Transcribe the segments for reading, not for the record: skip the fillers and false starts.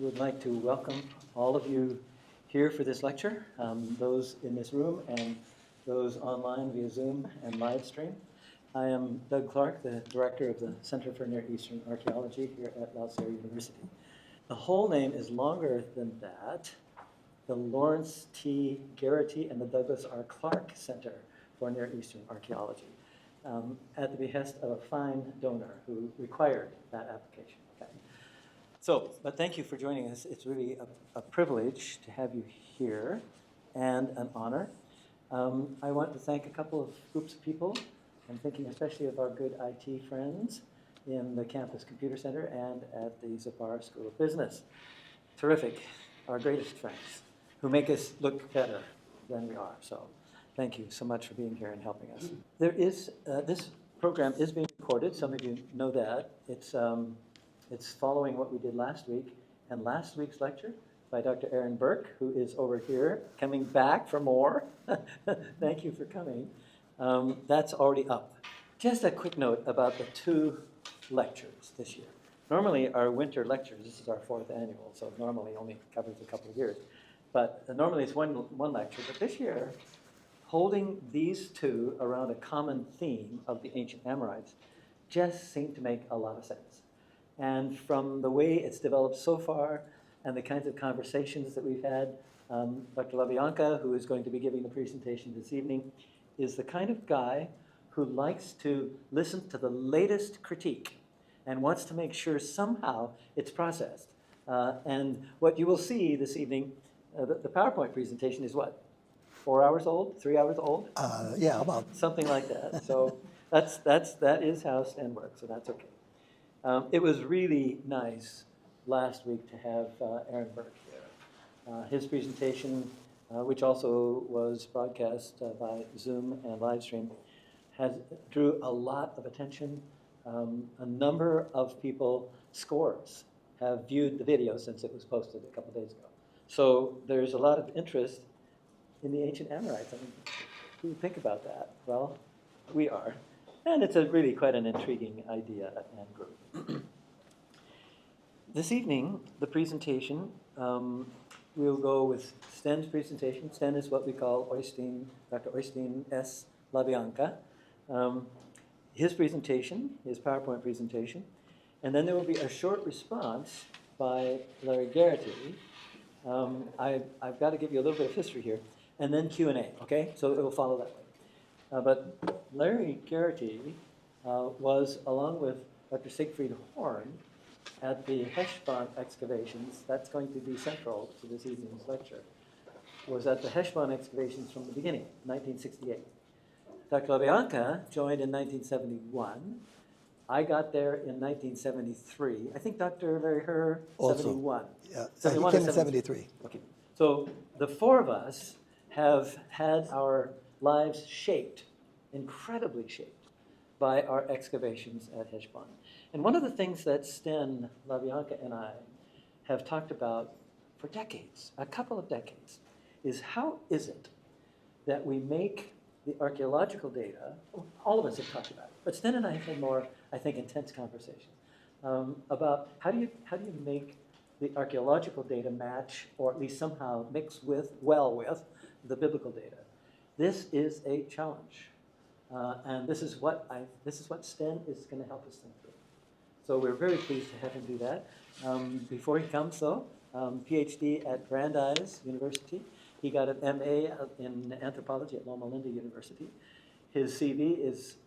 would like to welcome all of you here for this lecture, those in this room and those online via Zoom and live stream. I am Doug Clark, the director of the Center for Near Eastern Archaeology here at Lausier University. The whole name is longer than that. The Lawrence T. Geraty and the Douglas R. Clark Center for Near Eastern Archaeology, at the behest of a fine donor who required that application. Okay. So, but thank you for joining us. It's really a privilege to have you here and an honor. I want to thank a couple of groups of people. I'm thinking especially of our good IT friends in the Campus Computer Center and at the Zapara School of Business. Terrific, our greatest friends, who make us look better than we are. So thank you so much for being here and helping us. There is, this program is being recorded. Some of you know that. It's following what we did last week. And last week's lecture by Dr. Burke, who is over here, coming back for more. Thank you for coming. That's already up. Just a quick note about the two lectures this year. Normally our winter lectures, this is our 4th annual, so normally only covers a couple of years. But normally it's one lecture, but this year, holding these two around a common theme of the ancient Amorites just seemed to make a lot of sense. And from the way it's developed so far and the kinds of conversations that we've had, Dr. LaBianca, who is going to be giving the presentation this evening, is the kind of guy who likes to listen to the latest critique and wants to make sure somehow it's processed. And what you will see this evening, the PowerPoint presentation is what? 4 hours old? 3 hours old? Yeah, about. Something like that. So that is how STEM works, so that's okay. It was really nice last week to have Burke here. His presentation, which also was broadcast by Zoom and live stream, drew a lot of attention. A number of people, scores, have viewed the video since it was posted a couple days ago. So there's a lot of interest in the ancient Amorites. I mean, who would think about that? Well, we are. And it's really quite an intriguing idea and group. This evening, the presentation, we'll go with Sten's presentation. Sten is what we call Dr. Oystein S. LaBianca. His presentation, his PowerPoint presentation, and then there will be a short response by Larry Geraty. I've got to give you a little bit of history here, and then Q&A, okay? So it will follow that way. But Larry Geraty was, along with Dr. Siegfried Horn, at the Heshbon excavations. That's going to be central to this evening's lecture. Was at the Heshbon excavations from the beginning, 1968. Dr. LaBianca joined in 1971. I got there in 1973. I think Dr. Larry Herr, 71. Yeah, 71 he came in 73. Okay, so the four of us have had our lives shaped, incredibly shaped, by our excavations at Heshbon. And one of the things that Sten, LaBianca, and I have talked about for decades, a couple of decades, is how is it that we make the archaeological data, all of us have talked about it, but Sten and I have had more, I think, intense conversations about how do you make the archaeological data match, or at least somehow mix well with the biblical data. This is a challenge, and this is what Sten is going to help us think through. So we're very pleased to have him do that. Before he comes, though, PhD at Brandeis University. He got an MA in anthropology at Loma Linda University. His CV is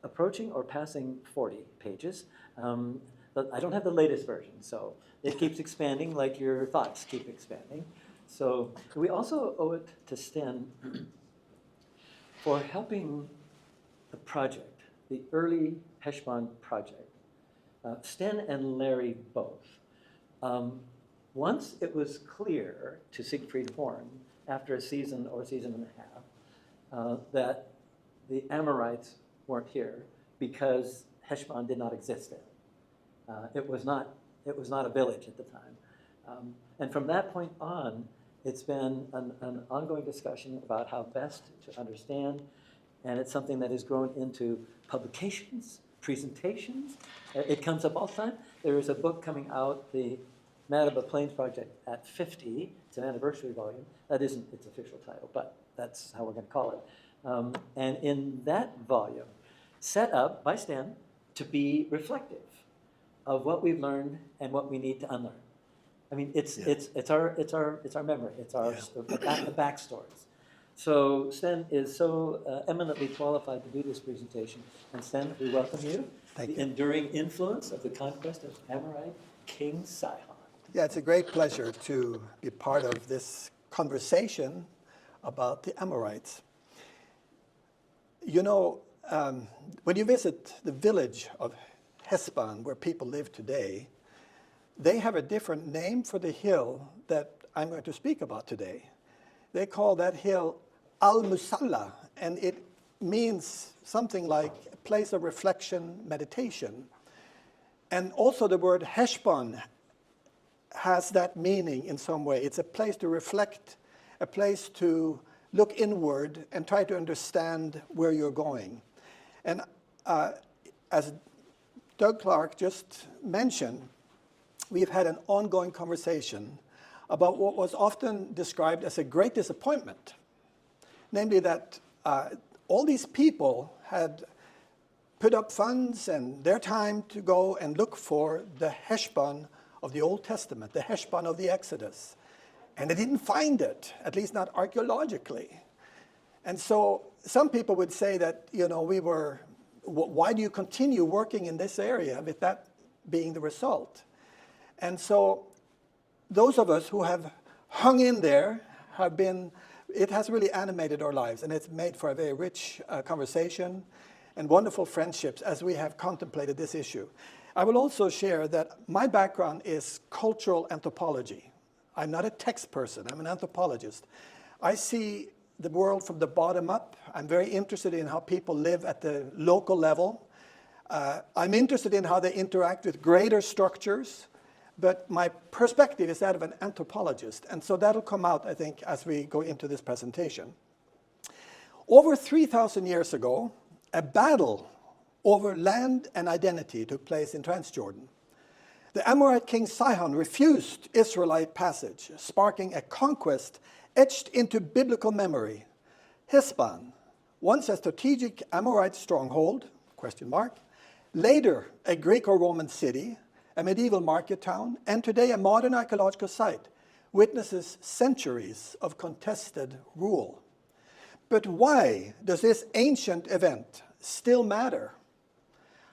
approaching or passing 40 pages. But I don't have the latest version, so it keeps expanding like your thoughts keep expanding. So we also owe it to Sten for helping the project, the early Heshbon project. Sten and Larry both. Once it was clear to Siegfried Horn, after a season or a season and a half, that the Amorites weren't here because Heshbon did not exist then. It was not a village at the time. And from that point on, it's been an ongoing discussion about how best to understand, and it's something that has grown into publications, presentations. It comes up all the time. There is a book coming out, the Manitoba Plains Project at 50. It's an anniversary volume. That isn't its official title, but that's how we're going to call it. And in that volume, set up by Stan to be reflective of what we've learned and what we need to unlearn. I mean, it's our memory. It's our the backstories. So Sten is so eminently qualified to do this presentation. And Sten, we welcome you. Thank you. The enduring influence of the conquest of Amorite King Sihon. Yeah, it's a great pleasure to be part of this conversation about the Amorites. You know, when you visit the village of Heshbon, where people live today, they have a different name for the hill that I'm going to speak about today. They call that hill Al-Musalla, and it means something like a place of reflection, meditation. And also the word Heshbon has that meaning in some way. It's a place to reflect, a place to look inward and try to understand where you're going. And as Doug Clark just mentioned, we've had an ongoing conversation about what was often described as a great disappointment, namely that all these people had put up funds and their time to go and look for the Heshbon of the Old Testament, the Heshbon of the Exodus. And they didn't find it, at least not archaeologically. And so some people would say that, you know, why do you continue working in this area with that being the result? And so those of us who have hung in there it has really animated our lives, and it's made for a very rich conversation and wonderful friendships as we have contemplated this issue. I will also share that my background is cultural anthropology. I'm not a text person, I'm an anthropologist. I see the world from the bottom up. I'm very interested in how people live at the local level. I'm interested in how they interact with greater structures, but my perspective is that of an anthropologist, and so that'll come out, I think, as we go into this presentation. Over 3,000 years ago, a battle over land and identity took place in Transjordan. The Amorite king Sihon refused Israelite passage, sparking a conquest etched into biblical memory. Heshbon, once a strategic Amorite stronghold, ? Later a Greco-Roman city, a medieval market town, and today a modern archaeological site, witnesses centuries of contested rule. But why does this ancient event still matter?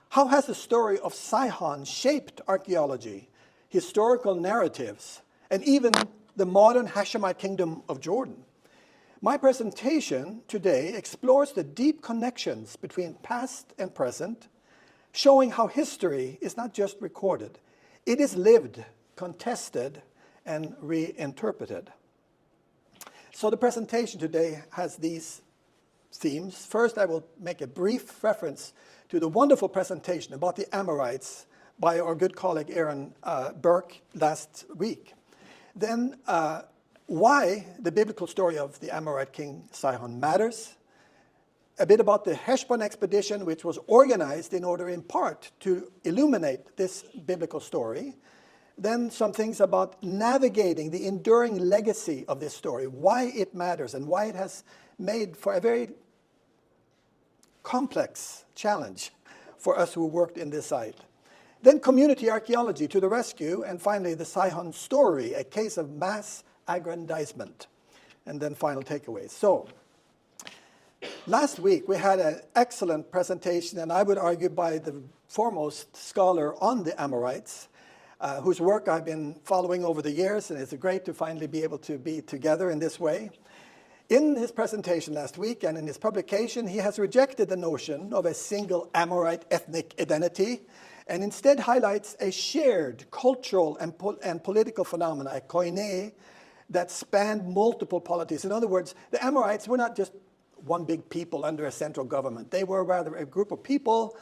How has the story of Sihon shaped archaeology, historical narratives, and even the modern Hashemite kingdom of Jordan? My presentation today explores the deep connections between past and present, showing how history is not just recorded, it is lived, contested, and reinterpreted. So the presentation today has these themes. First, I will make a brief reference to the wonderful presentation about the Amorites by our good colleague Aaron Burke last week. Then why the biblical story of the Amorite king Sihon matters. A bit about the Heshbon Expedition, which was organized in order in part to illuminate this biblical story. Then some things about navigating the enduring legacy of this story, why it matters and why it has made for a very complex challenge for us who worked in this site. Then community archaeology to the rescue, and finally the Sihon story, a case of mass aggrandizement. And then final takeaways. So, last week we had an excellent presentation, and I would argue by the foremost scholar on the Amorites, whose work I've been following over the years, and it's great to finally be able to be together in this way. In his presentation last week and in his publication, he has rejected the notion of a single Amorite ethnic identity and instead highlights a shared cultural and political phenomena, a koine, that spanned multiple polities. In other words, the Amorites were not just one big people under a central government. They were rather a group of people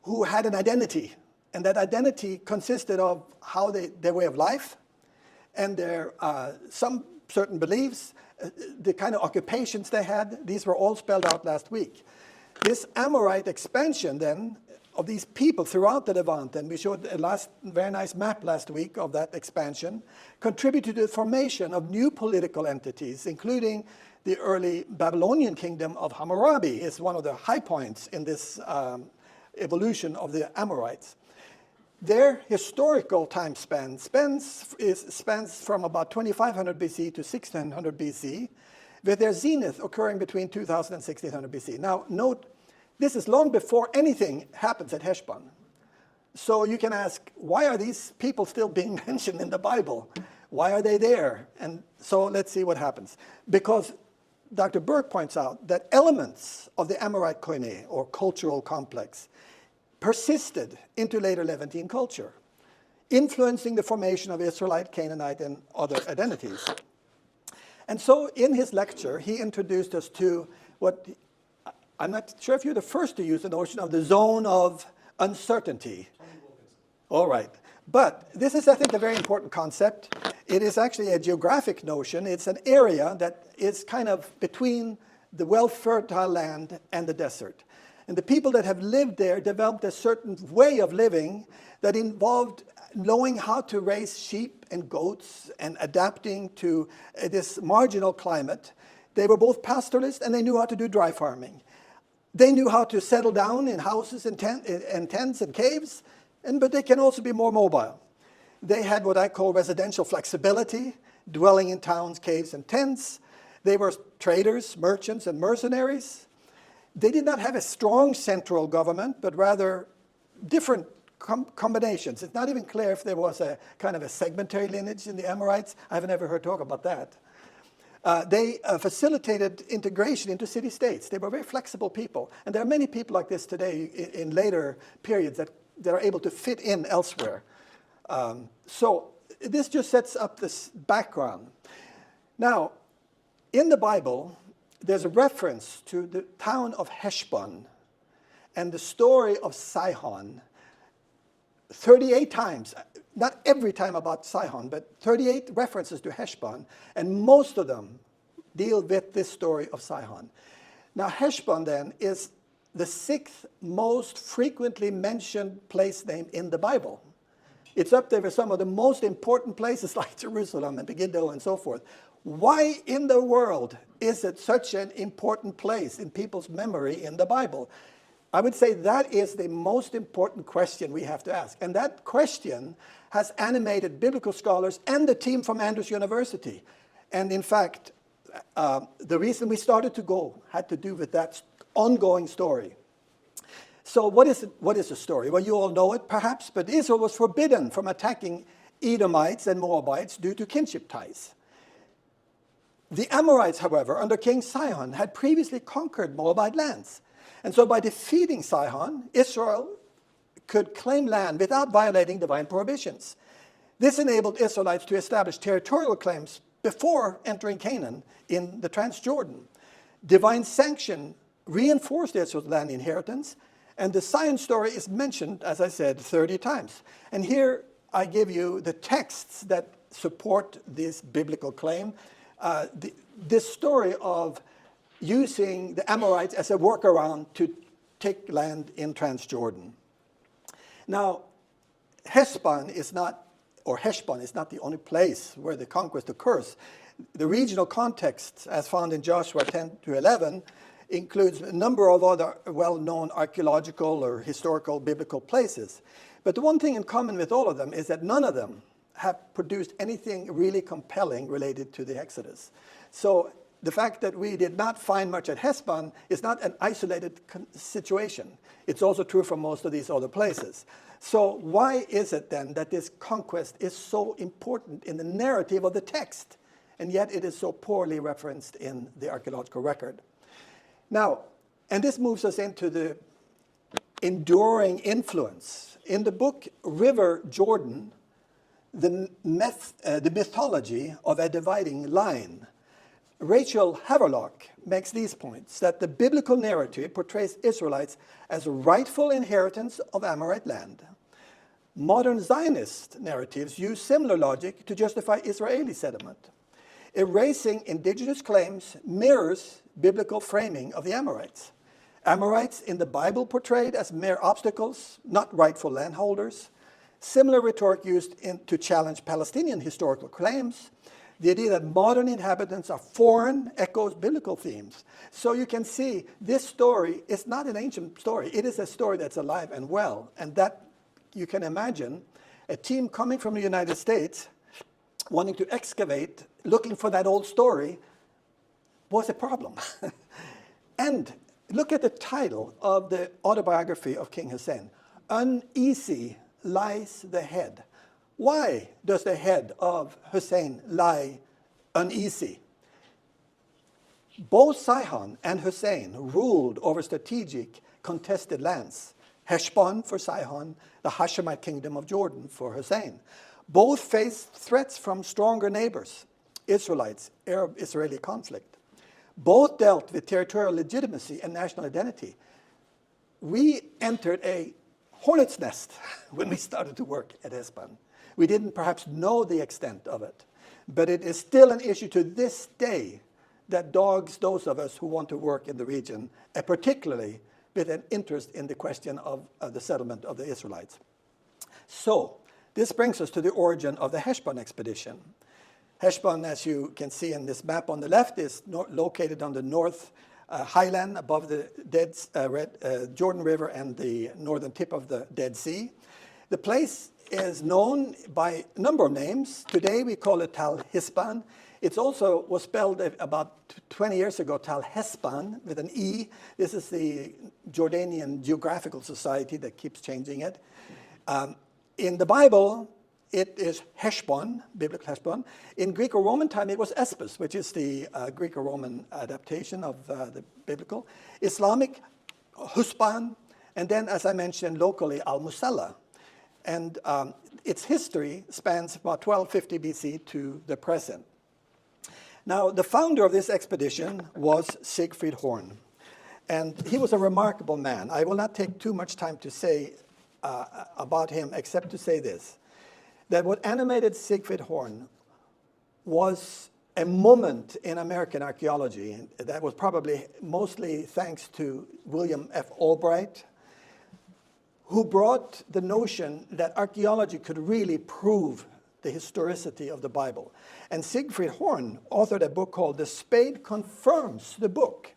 who had an identity, and that identity consisted of how their way of life and their some certain beliefs, the kind of occupations they had. These were all spelled out last week. This Amorite expansion then of these people throughout the Levant, and we showed a very nice map last week of that expansion, contributed to the formation of new political entities, including the early Babylonian kingdom of Hammurabi is one of the high points in this evolution of the Amorites. Their historical time span spans from about 2500 BC to 1600 BC, with their zenith occurring between 2000 and 1600 BC. Now, note, this is long before anything happens at Heshbon. So you can ask, why are these people still being mentioned in the Bible? Why are they there? And so let's see what happens. Because Dr. Burke points out that elements of the Amorite koine, or cultural complex, persisted into later Levantine culture, influencing the formation of Israelite, Canaanite, and other identities. And so in his lecture, he introduced us to what, I'm not sure if you're the first to use the notion of the zone of uncertainty. All right. But this is, I think, a very important concept. It is actually a geographic notion. It's an area that is kind of between the well-fertile land and the desert. And the people that have lived there developed a certain way of living that involved knowing how to raise sheep and goats and adapting to this marginal climate. They were both pastoralists and they knew how to do dry farming. They knew how to settle down in houses and tents and caves, but they can also be more mobile. They had what I call residential flexibility, dwelling in towns, caves, and tents. They were traders, merchants, and mercenaries. They did not have a strong central government, but rather different combinations. It's not even clear if there was a kind of a segmentary lineage in the Amorites. I haven't ever heard talk about that. They facilitated integration into city-states. They were very flexible people. And there are many people like this today in later periods that are able to fit in elsewhere. So this just sets up this background. Now, in the Bible, there's a reference to the town of Heshbon and the story of Sihon 38 times. Not every time about Sihon, but 38 references to Heshbon, and most of them deal with this story of Sihon. Now, Heshbon then is the 6th most frequently mentioned place name in the Bible. It's up there with some of the most important places like Jerusalem and Megiddo and so forth. Why in the world is it such an important place in people's memory in the Bible? I would say that is the most important question we have to ask. And that question has animated biblical scholars and the team from Andrews University. And in fact, the reason we started to go had to do with that ongoing story. So what is the story? Well, you all know it perhaps, but Israel was forbidden from attacking Edomites and Moabites due to kinship ties. The Amorites, however, under King Sihon, had previously conquered Moabite lands. And so by defeating Sihon, Israel could claim land without violating divine prohibitions. This enabled Israelites to establish territorial claims before entering Canaan in the Transjordan. Divine sanction reinforced Israel's land inheritance, and the Sihon story is mentioned, as I said, 30 times. And here I give you the texts that support this biblical claim. This story of using the Amorites as a workaround to take land in Transjordan. Now, Heshbon is not the only place where the conquest occurs. The regional context, as found in Joshua 10 to 11, includes a number of other well-known archaeological or historical biblical places. But the one thing in common with all of them is that none of them have produced anything really compelling related to the Exodus. So the fact that we did not find much at Heshbon is not an isolated situation. It's also true for most of these other places. So why is it then that this conquest is so important in the narrative of the text, and yet it is so poorly referenced in the archaeological record? Now, and this moves us into the enduring influence. In the book River Jordan, the mythology of a dividing line, Rachel Haverlock makes these points, that the biblical narrative portrays Israelites as rightful inheritants of Amorite land. Modern Zionist narratives use similar logic to justify Israeli settlement. Erasing indigenous claims mirrors biblical framing of the Amorites. Amorites in the Bible portrayed as mere obstacles, not rightful landholders. Similar rhetoric used to challenge Palestinian historical claims. The idea that modern inhabitants are foreign echoes biblical themes. So you can see this story is not an ancient story. It is a story that's alive and well. And that you can imagine a team coming from the United States wanting to excavate, looking for that old story, was a problem. And look at the title of the autobiography of King Hussein. Uneasy lies the head. Why does the head of Hussein lie uneasy? Both Sihon and Hussein ruled over strategic contested lands. Heshbon for Sihon, the Hashemite kingdom of Jordan for Hussein. Both faced threats from stronger neighbors, Israelites, Arab-Israeli conflict. Both dealt with territorial legitimacy and national identity. We entered a hornet's nest when we started to work at Heshbon. We didn't perhaps know the extent of it, but it is still an issue to this day that dogs those of us who want to work in the region, particularly with an interest in the question of the settlement of the Israelites. So this brings us to the origin of the Heshbon Expedition. Heshbon, as you can see in this map on the left, is located on the north highland above the Jordan River and the northern tip of the Dead Sea. The place is known by a number of names. Today we call it Tal Hispan. It also was spelled about 20 years ago, Tal Hespan, with an E. This is the Jordanian Geographical Society that keeps changing it. In the Bible, it is Heshbon, biblical Heshbon. In Greco-Roman time, it was Espus, which is the Greco-Roman adaptation of the biblical. Islamic, Huspan, and then, as I mentioned, locally, Al-Musalla. And its history spans about 1250 BC to the present. Now, the founder of this expedition was Siegfried Horn. And he was a remarkable man. I will not take too much time to say about him, except to say this, that what animated Siegfried Horn was a moment in American archaeology, and that was probably mostly thanks to William F. Albright, who brought the notion that archaeology could really prove the historicity of the Bible. And Siegfried Horn authored a book called The Spade Confirms the Book.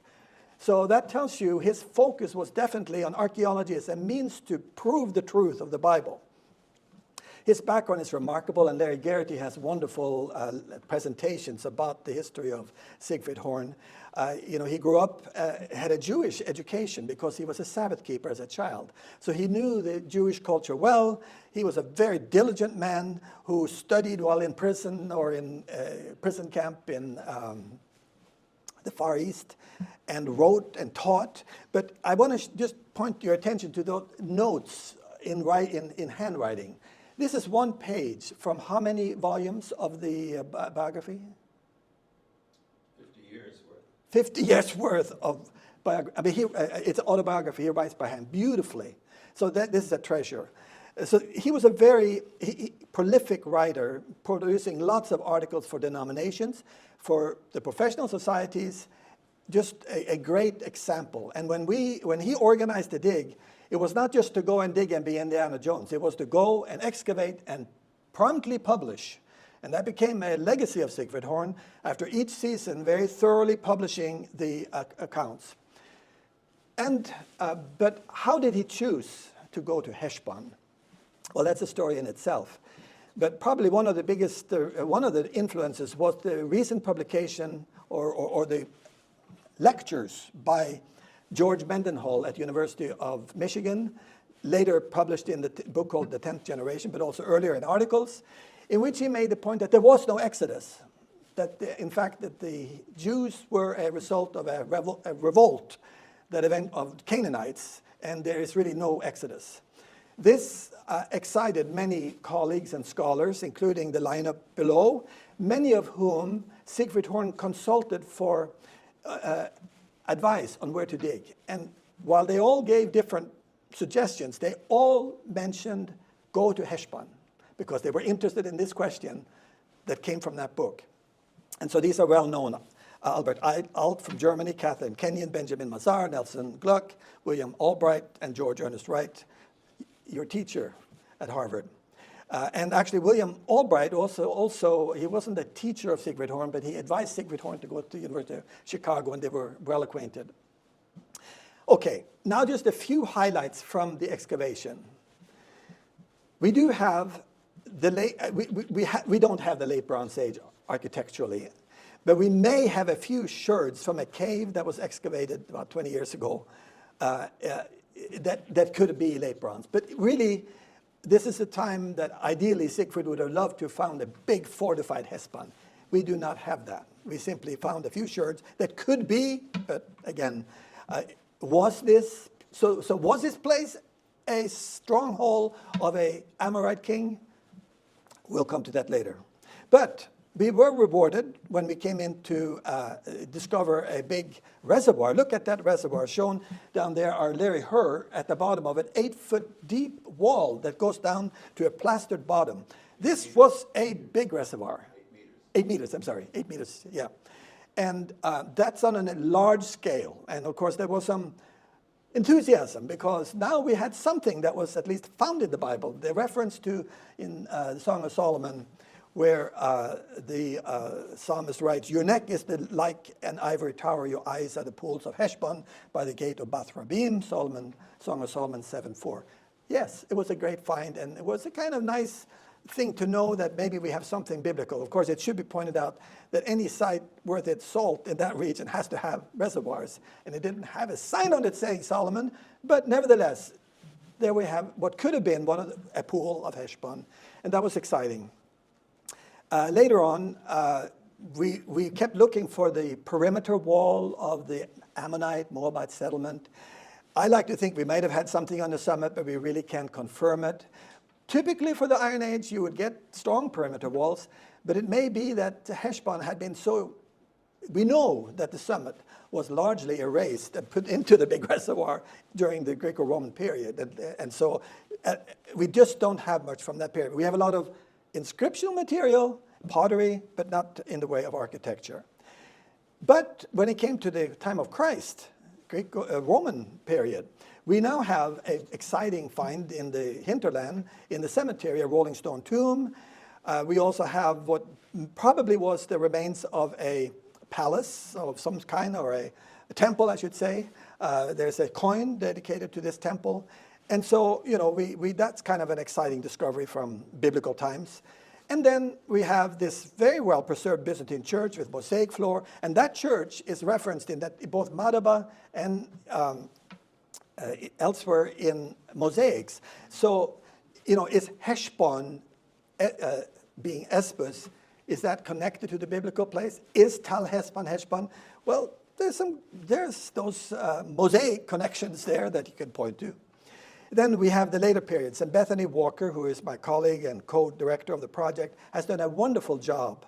So that tells you his focus was definitely on archaeology as a means to prove the truth of the Bible. His background is remarkable, and Larry Geraty has wonderful presentations about the history of Siegfried Horn. He grew up, had a Jewish education because he was a Sabbath keeper as a child. So he knew the Jewish culture well. He was a very diligent man who studied while in prison or in prison camp in the Far East, and wrote and taught. But I want to just point your attention to those notes in handwriting. This is one page from how many volumes of the biography? 50 years worth. 50 years worth of biography. I mean, it's autobiography. He writes by hand beautifully. So this is a treasure. So he was a very prolific writer, producing lots of articles for denominations, for the professional societies, just a great example. And when he organized the dig, it was not just to go and dig and be Indiana Jones. It was to go and excavate and promptly publish. And that became a legacy of Siegfried Horn, after each season very thoroughly publishing the accounts. And but how did he choose to go to Heshbon? Well, that's a story in itself. But probably one of the biggest, one of the influences was the recent publication or the lectures by George Mendenhall at University of Michigan, later published in the book called The 10th Generation, but also earlier in articles, in which he made the point that there was no exodus, that in fact that the Jews were a result of a revolt of Canaanites, and there is really no exodus. This excited many colleagues and scholars, including the lineup below, many of whom Siegfried Horn consulted for advice on where to dig. And while they all gave different suggestions, they all mentioned go to Heshbon, because they were interested in this question that came from that book. And so these are well known. Albert Alt from Germany, Kathleen Kenyon, Benjamin Mazar, Nelson Gluck, William Albright, and George Ernest Wright, your teacher at Harvard. And actually, William Albright also, he wasn't a teacher of Siegfried Horn, but he advised Siegfried Horn to go to the University of Chicago, and they were well acquainted. Okay, now just a few highlights from the excavation. We do have the late, we don't have the late Bronze Age architecturally, but we may have a few sherds from a cave that was excavated about 20 years ago that could be late bronze. But really, this is a time that ideally Siegfried would have loved to have found a big fortified Heshbon. We do not have that. We simply found a few sherds that could be, but again, was this place a stronghold of an Amorite king? We'll come to that later. But we were rewarded when we came in to discover a big reservoir. Look at that reservoir. Shown down there are Larry Herr at the bottom of an 8-foot deep wall that goes down to a plastered bottom. This was a big reservoir. 8 meters, I'm sorry, 8 meters, yeah. And that's on a large scale. And of course, there was some enthusiasm because now we had something that was at least found in the Bible. The reference to in the Song of Solomon, where the psalmist writes, "Your neck is like an ivory tower, your eyes are the pools of Heshbon by the gate of Bath Rabbim," Song of Solomon 7:4. Yes, it was a great find, and it was a kind of nice thing to know that maybe we have something biblical. Of course, it should be pointed out that any site worth its salt in that region has to have reservoirs, and it didn't have a sign on it saying Solomon, but nevertheless, there we have what could have been a pool of Heshbon, and that was exciting. Later on, we kept looking for the perimeter wall of the Ammonite, Moabite settlement. I like to think we might have had something on the summit, but we really can't confirm it. Typically for the Iron Age, you would get strong perimeter walls, but it may be that Heshbon had been so, we know that the summit was largely erased and put into the big reservoir during the Greco-Roman period. And so we just don't have much from that period. We have a lot of inscriptional material, pottery, but not in the way of architecture. But when it came to the time of Christ, Greco-Roman period, we now have an exciting find in the hinterland, in the cemetery, a rolling stone tomb. We also have what probably was the remains of a palace of some kind, or a temple, I should say. There's a coin dedicated to this temple. And so, you know, that's kind of an exciting discovery from biblical times. And then we have this very well-preserved Byzantine church with mosaic floor, and that church is referenced in that both Madaba and elsewhere in mosaics. So, you know, is Heshbon being Espus, is that connected to the biblical place? Is Tal Heshbon? Well, there's those mosaic connections there that you can point to. Then we have the later periods, and Bethany Walker, who is my colleague and co-director of the project, has done a wonderful job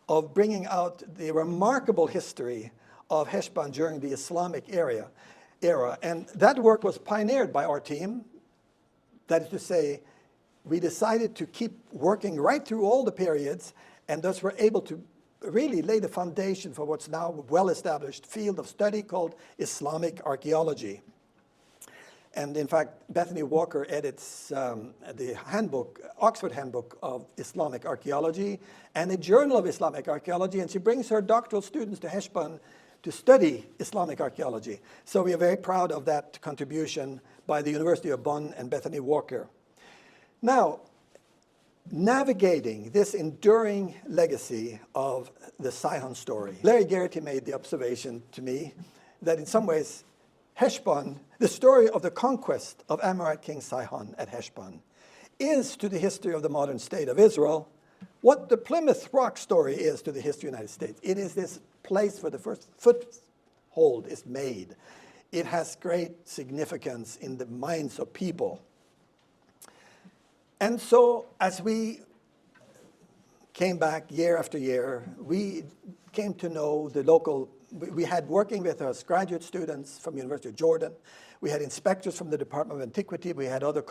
of bringing out the remarkable history of Heshbon during the Islamic era. And that work was pioneered by our team. That is to say, we decided to keep working right through all the periods, and thus were able to really lay the foundation for what's now a well-established field of study called Islamic archaeology. And in fact, Bethany Walker edits the handbook, Oxford Handbook of Islamic Archaeology, and a Journal of Islamic Archaeology, and she brings her doctoral students to Heshbon to study Islamic archaeology. So we are very proud of that contribution by the University of Bonn and Bethany Walker. Now, navigating this enduring legacy of the Sihon story, Larry Geraty made the observation to me that in some ways, Heshbon, the story of the conquest of Amorite King Sihon at Heshbon, is to the history of the modern state of Israel what the Plymouth Rock story is to the history of the United States. It is this place where the first foothold is made. It has great significance in the minds of people. And so as we came back year after year, we came to know the local. We had working with us graduate students from the University of Jordan. We had inspectors from the Department of Antiquity. We had other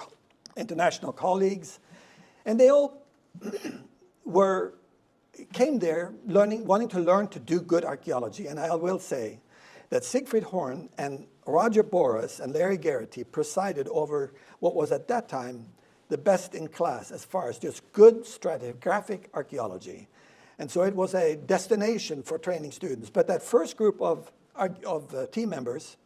international colleagues. And they all were came there wanting to learn to do good archaeology. And I will say that Siegfried Horn and Roger Boris and Larry Geraty presided over what was at that time the best in class as far as just good stratigraphic archaeology. And so it was a destination for training students. But that first group of team members,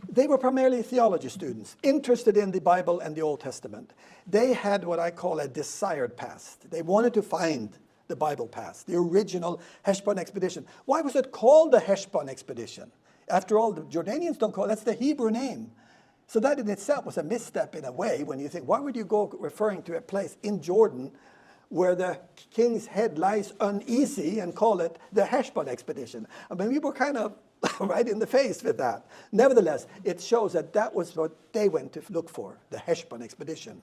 they were primarily theology students, interested in the Bible and the Old Testament. They had what I call a desired past. They wanted to find the Bible past, the original Heshbon Expedition. Why was it called the Heshbon Expedition? After all, the Jordanians don't call it, that's the Hebrew name. So that in itself was a misstep in a way when you think, why would you go referring to a place in Jordan where the king's head lies uneasy and call it the Heshbon Expedition? I mean, we were kind of right in the face with that. Nevertheless, it shows that that was what they went to look for, the Heshbon Expedition.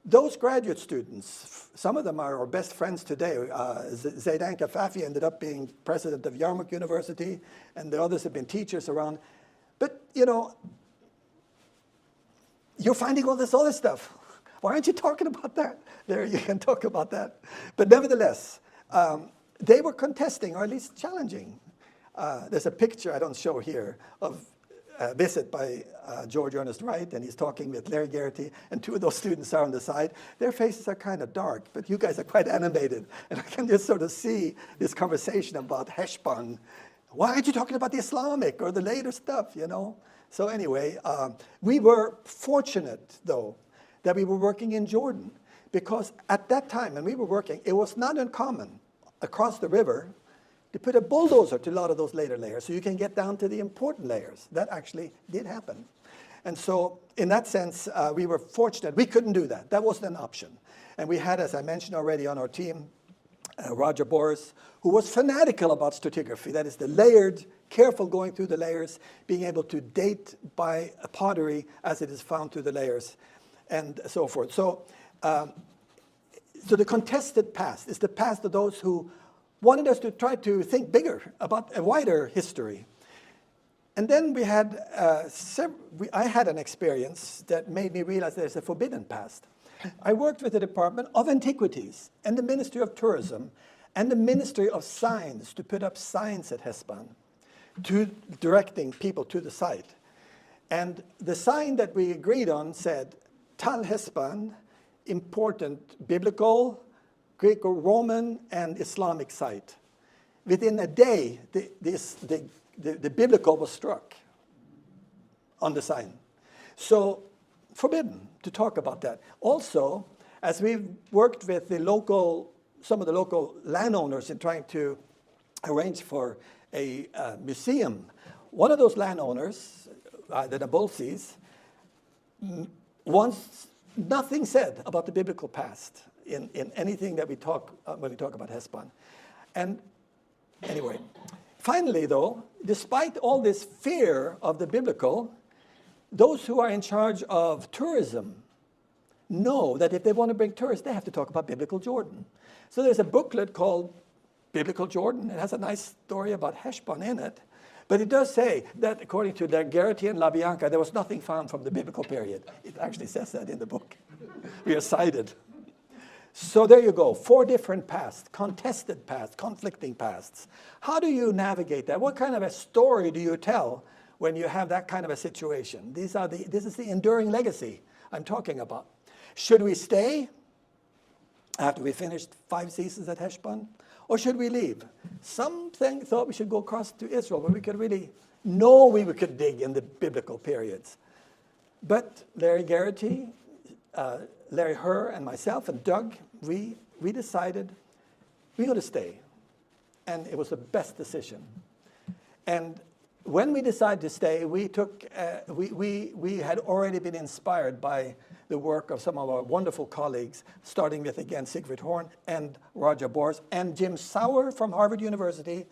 Those graduate students, some of them are our best friends today. Zaidan Kafafi ended up being president of Yarmouk University, and the others have been teachers around. But, you know, you're finding all this other stuff. Why aren't you talking about that? There, you can talk about that. But nevertheless, they were contesting, or at least challenging. There's a picture I don't show here of a visit by George Ernest Wright, and he's talking with Larry Geraty, and two of those students are on the side. Their faces are kind of dark, but you guys are quite animated. And I can just sort of see this conversation about Heshbon. Why aren't you talking about the Islamic or the later stuff, you know? So anyway, we were fortunate, though, that we were working in Jordan, because at that time, when we were working, it was not uncommon across the river to put a bulldozer to a lot of those later layers so you can get down to the important layers. That actually did happen. And so in that sense, we were fortunate. We couldn't do that. That wasn't an option. And we had, as I mentioned already on our team, Roger Boris, who was fanatical about stratigraphy. That is the layered, careful going through the layers, being able to date by a pottery as it is found through the layers, and so forth. So the contested past is the past of those who wanted us to try to think bigger about a wider history. And then we had, I had an experience that made me realize there's a forbidden past. I worked with the Department of Antiquities and the Ministry of Tourism and the Ministry of Science to put up signs at Heshbon, directing people to the site. And the sign that we agreed on said, Tal Heshbon, important biblical, Greco-Roman, and Islamic site. Within a day, the biblical was struck on the sign. So forbidden to talk about that. Also, as we've worked with some of the local landowners in trying to arrange for a museum, one of those landowners, the Nabulsis, wants nothing said about the biblical past in anything that we talk when we talk about Heshbon. And anyway, finally though, despite all this fear of the biblical, those who are in charge of tourism know that if they want to bring tourists, they have to talk about biblical Jordan. So there's a booklet called Biblical Jordan. It has a nice story about Heshbon in it. But it does say that according to Geraty and LaBianca, there was nothing found from the biblical period. It actually says that in the book. We are cited. So there you go, 4 different pasts, contested pasts, conflicting pasts. How do you navigate that? What kind of a story do you tell when you have that kind of a situation? This is the enduring legacy I'm talking about. Should we stay after we finished 5 seasons at Heshbon? Or should we leave? Some thought we should go across to Israel, where we could really know we could dig in the biblical periods. But Larry Geraty, Larry Herr, and myself, and Doug, we decided we're going to stay. And it was the best decision. And when we decided to stay, we had already been inspired by the work of some of our wonderful colleagues, starting with, again, Siegfried Horn and Roger Boris, and Jim Sauer from Harvard University,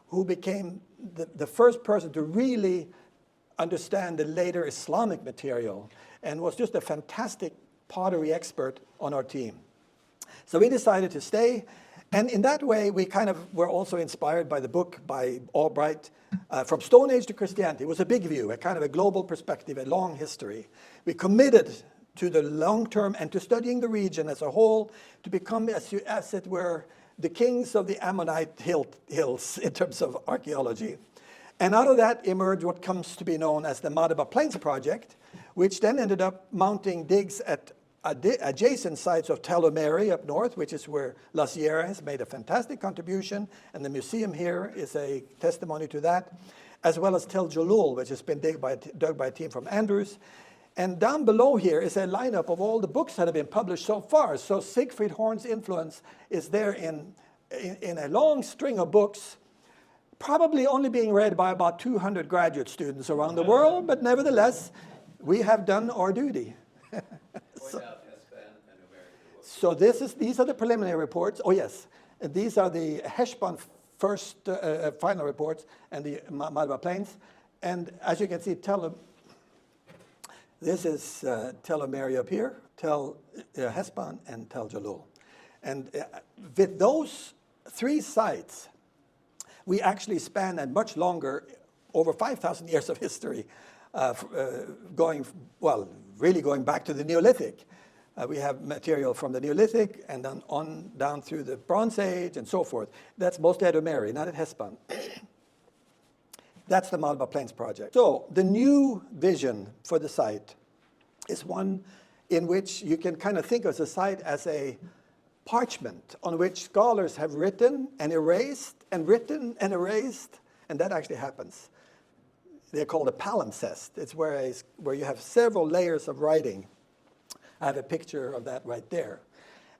who became the first person to really understand the later Islamic material and was just a fantastic pottery expert on our team. So we decided to stay. And in that way, we kind of were also inspired by the book by Albright, From Stone Age to Christianity. It was a big view, a kind of a global perspective, a long history. We committed to the long term and to studying the region as a whole, to become, as it were, the kings of the Ammonite hills in terms of archaeology. And out of that emerged what comes to be known as the Madaba Plains Project, which then ended up mounting digs at adjacent sites of Tel Omeri up north, which is where La Sierra has made a fantastic contribution, and the museum here is a testimony to that, as well as Tel Jalul, which has been dug by a team from Andrews. And down below here is a lineup of all the books that have been published so far. So Siegfried Horn's influence is there in a long string of books, probably only being read by about 200 graduate students around the world, but nevertheless, we have done our duty. So these are the preliminary reports. Oh yes, and these are the Heshbon first final reports and the Madaba Plains. And as you can see, this is Tel Omeri up here, Heshbon, and Tel Jalul. And with those three sites, we actually span a much longer, over 5,000 years of history, really going back to the Neolithic. We have material from the Neolithic and then on down through the Bronze Age and so forth. That's mostly at Omeri, not at Heshbon. That's the Madaba Plains Project. So the new vision for the site is one in which you can kind of think of the site as a parchment on which scholars have written and erased and written and erased, and that actually happens. They're called a palimpsest. It's where you have several layers of writing. I have a picture of that right there.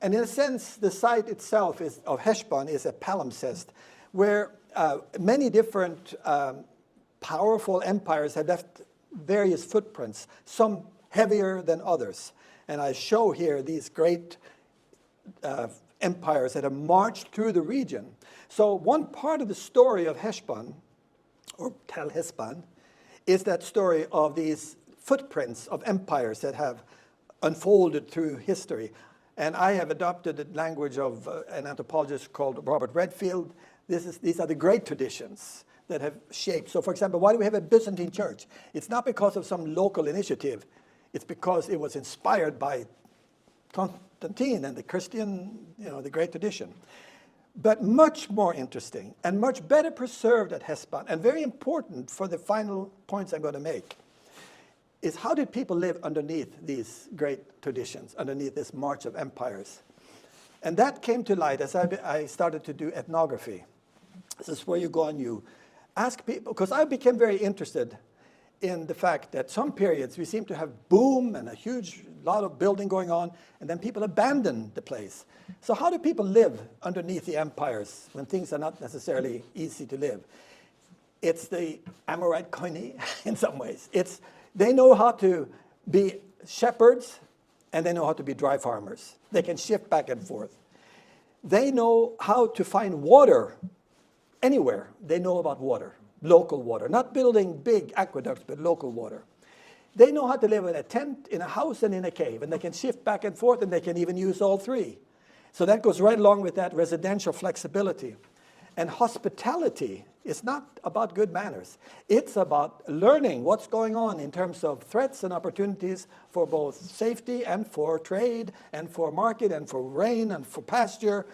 And in a sense, the site itself of Heshbon is a palimpsest where many different powerful empires have left various footprints, some heavier than others. And I show here these great empires that have marched through the region. So one part of the story of Heshbon, or Tel Heshbon, is that story of these footprints of empires that have unfolded through history. And I have adopted the language of an anthropologist called Robert Redfield. These are the great traditions that have shaped. So for example, why do we have a Byzantine church? It's not because of some local initiative. It's because it was inspired by Constantine and the Christian, the great tradition. But much more interesting and much better preserved at Heshbon, and very important for the final points I'm going to make, is how did people live underneath these great traditions, underneath this march of empires? And that came to light as I started to do ethnography. This is where you go and you ask people, because I became very interested in the fact that some periods we seem to have boom and a huge lot of building going on, and then people abandon the place. So how do people live underneath the empires when things are not necessarily easy to live? It's the Amorite koine in some ways. They know how to be shepherds, and they know how to be dry farmers. They can shift back and forth. They know how to find water anywhere. They know about water, local water, not building big aqueducts, but local water. They know how to live in a tent, in a house, and in a cave, and they can shift back and forth, and they can even use all three. So that goes right along with that residential flexibility. And hospitality is not about good manners. It's about learning what's going on in terms of threats and opportunities for both safety and for trade and for market and for rain and for pasture.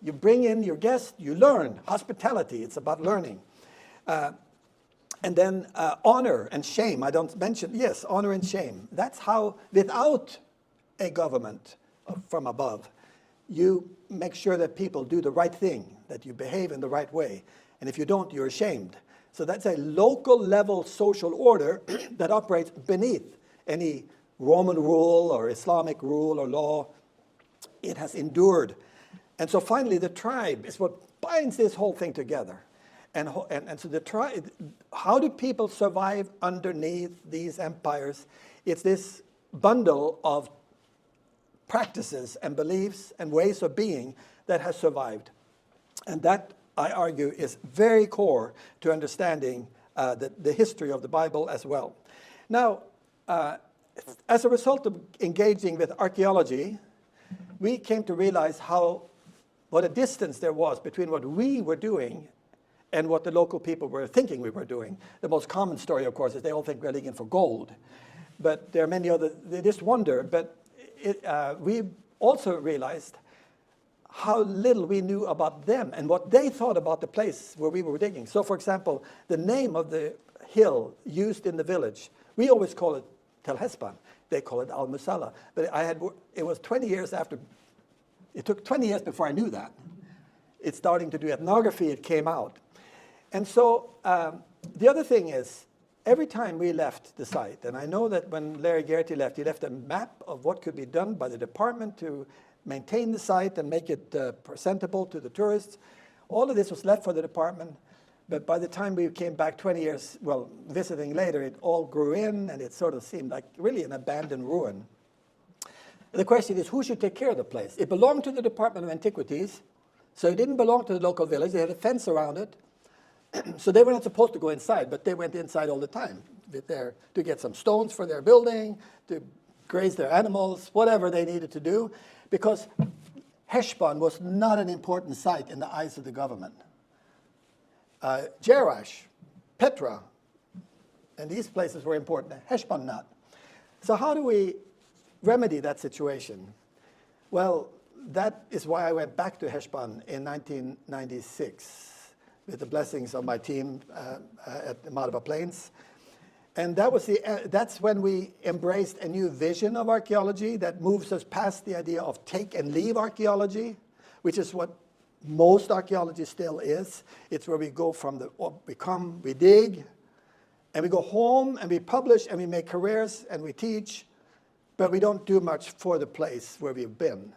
You bring in your guests, you learn. Hospitality, it's about learning. And then honor and shame. I don't mention, yes, honor and shame. That's how, without a government from above, you make sure that people do the right thing, that you behave in the right way. And if you don't, you're ashamed. So that's a local level social order that operates beneath any Roman rule or Islamic rule or law. It has endured. And so finally, the tribe is what binds this whole thing together. And so the tribe, how do people survive underneath these empires? It's this bundle of practices and beliefs and ways of being that has survived. And that, I argue, is very core to understanding the history of the Bible as well. Now, as a result of engaging with archaeology, we came to realize what a distance there was between what we were doing and what the local people were thinking we were doing. The most common story, of course, is they all think we're digging for gold. But there are many other, they just wonder. But we also realized how little we knew about them and what they thought about the place where we were digging. So, for example, the name of the hill used in the village, we always call it Tel Heshbon. They call it Al Musalla. But it was 20 years after, it took 20 years before I knew that. It's starting to do ethnography, it came out. And so the other thing is, every time we left the site, and I know that when Larry Geraty left, he left a map of what could be done by the department to maintain the site and make it presentable to the tourists. All of this was left for the department, but by the time we came back 20 years, well, visiting later, it all grew in, and it sort of seemed like really an abandoned ruin. The question is, who should take care of the place? It belonged to the Department of Antiquities, so it didn't belong to the local village. They had a fence around it, so they were not supposed to go inside, but they went inside all the time there to get some stones for their building, to graze their animals, whatever they needed to do, because Heshbon was not an important site in the eyes of the government. Jerash, Petra, and these places were important. Heshbon not. So how do we remedy that situation? Well, that is why I went back to Heshbon in 1996 with the blessings of my team at the Madaba Plains. And that's when we embraced a new vision of archaeology that moves us past the idea of take and leave archaeology, which is what most archaeology still is. It's where we go from we dig, and we go home, and we publish, and we make careers, and we teach, but we don't do much for the place where we've been.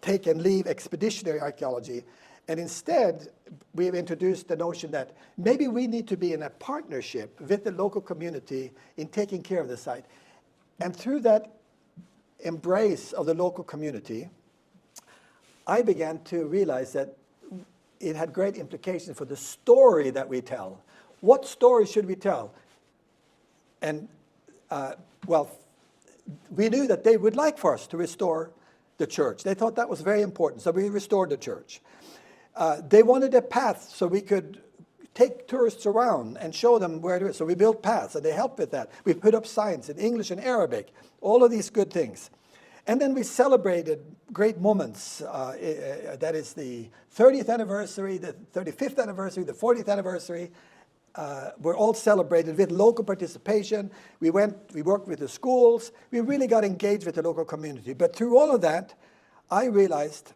Take and leave expeditionary archaeology. And instead, we've introduced the notion that maybe we need to be in a partnership with the local community in taking care of the site. And through that embrace of the local community, I began to realize that it had great implications for the story that we tell. What story should we tell? And, well, we knew that they would like for us to restore the church. They thought that was very important, so we restored the church. They wanted a path so we could take tourists around and show them where it is. So we built paths, and they helped with that. We put up signs in English and Arabic, all of these good things. And then we celebrated great moments. That is the 30th anniversary, the 35th anniversary, the 40th anniversary. Were all celebrated with local participation. We worked with the schools. We really got engaged with the local community. But through all of that, I realized